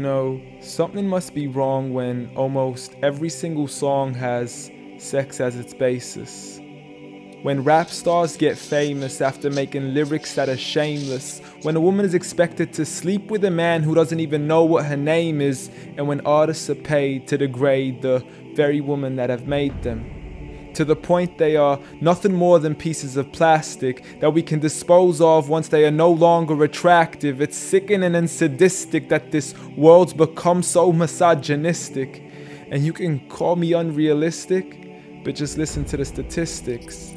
know, something must be wrong when almost every single song has sex as its basis. When rap stars get famous after making lyrics that are shameless. When a woman is expected to sleep with a man who doesn't even know what her name is. And when artists are paid to degrade the very women that have made them. To the point they are nothing more than pieces of plastic that we can dispose of once they are no longer attractive. It's sickening and sadistic that this world's become so misogynistic. And you can call me unrealistic, but just listen to the statistics.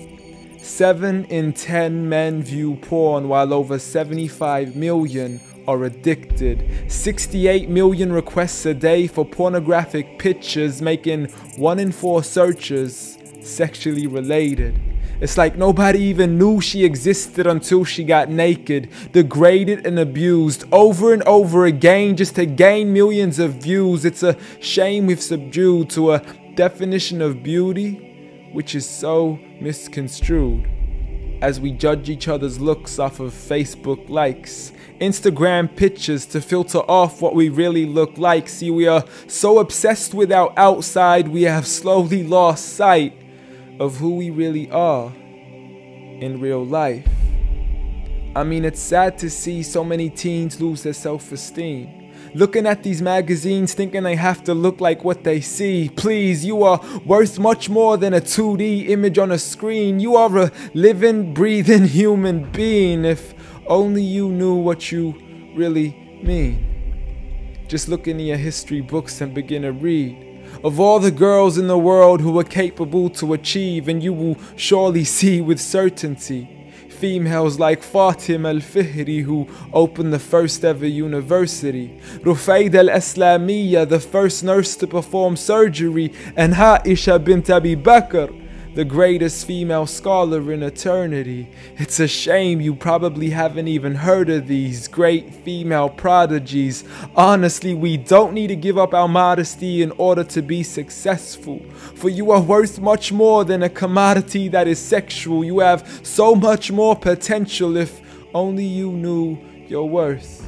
7 in 10 men view porn, while over 75 million are addicted. 68 million requests a day for pornographic pictures, making 1 in 4 searches sexually related. It's like nobody even knew she existed until she got naked, degraded and abused over and over again just to gain millions of views. It's a shame we've subdued to a definition of beauty which is so misconstrued, as we judge each other's looks off of Facebook likes, Instagram pictures to filter off what we really look like. See, we are so obsessed with our outside, we have slowly lost sight of who we really are in real life. I mean, it's sad to see so many teens lose their self-esteem. Looking at these magazines thinking they have to look like what they see. Please, you are worth much more than a 2D image on a screen. You are a living, breathing human being. If only you knew what you really mean. Just look into your history books and begin to read of all the girls in the world who were capable to achieve, and you will surely see with certainty females like Fatima al-Fihri, who opened the first ever university, Rufaida al-Islamiyya, the first nurse to perform surgery, and Aisha bint Abi Bakr, the greatest female scholar in eternity. It's a shame you probably haven't even heard of these great female prodigies. Honestly, we don't need to give up our modesty in order to be successful. For you are worth much more than a commodity that is sexual. You have so much more potential if only you knew your worth.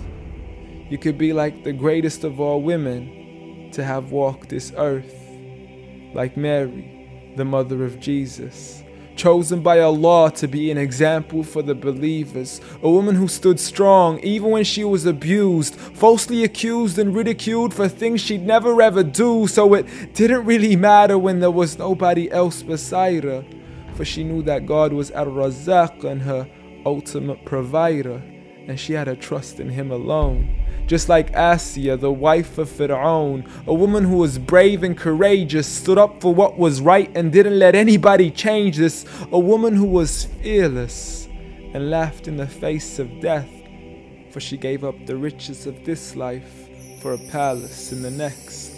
You could be like the greatest of all women to have walked this earth, like Mary, the mother of Jesus, chosen by Allah to be an example for the believers, a woman who stood strong even when she was abused, falsely accused and ridiculed for things she'd never ever do, so it didn't really matter when there was nobody else beside her, for she knew that God was Ar-Razzaq and her ultimate provider, and she had a trust in Him alone. Just like Asiya, the wife of Fir'aun, a woman who was brave and courageous, stood up for what was right and didn't let anybody change this. A woman who was fearless and laughed in the face of death, for she gave up the riches of this life for a palace in the next.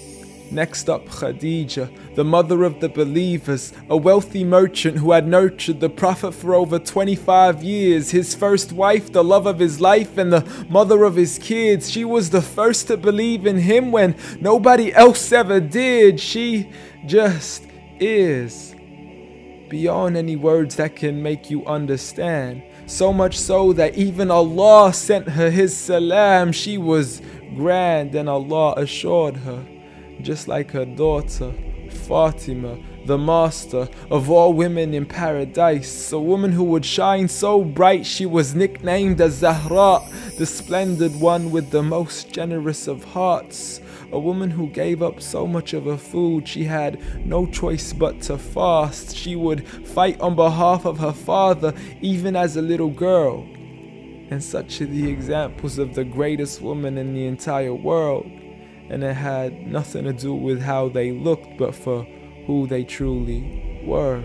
Next up, Khadija, the mother of the believers, a wealthy merchant who had nurtured the Prophet for over 25 years, his first wife, the love of his life and the mother of his kids. She was the first to believe in him when nobody else ever did. She just is, beyond any words that can make you understand. So much so that even Allah sent her His salam. She was grand and Allah assured her, just like her daughter, Fatima, the master of all women in paradise, a woman who would shine so bright she was nicknamed as Zahra, the splendid one with the most generous of hearts, a woman who gave up so much of her food she had no choice but to fast. She would fight on behalf of her father even as a little girl. And such are the examples of the greatest woman in the entire world. And it had nothing to do with how they looked, but for who they truly were.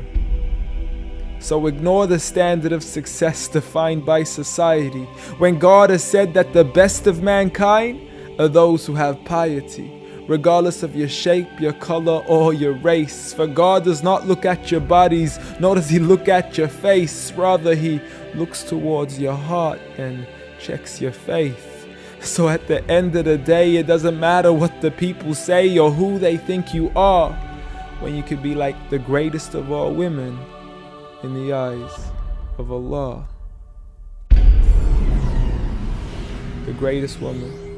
So ignore the standard of success defined by society, when God has said that the best of mankind are those who have piety, regardless of your shape, your color, or your race. For God does not look at your bodies, nor does He look at your face. Rather, He looks towards your heart and checks your faith. So at the end of the day, it doesn't matter what the people say or who they think you are, when you could be like the greatest of all women in the eyes of Allah. The greatest woman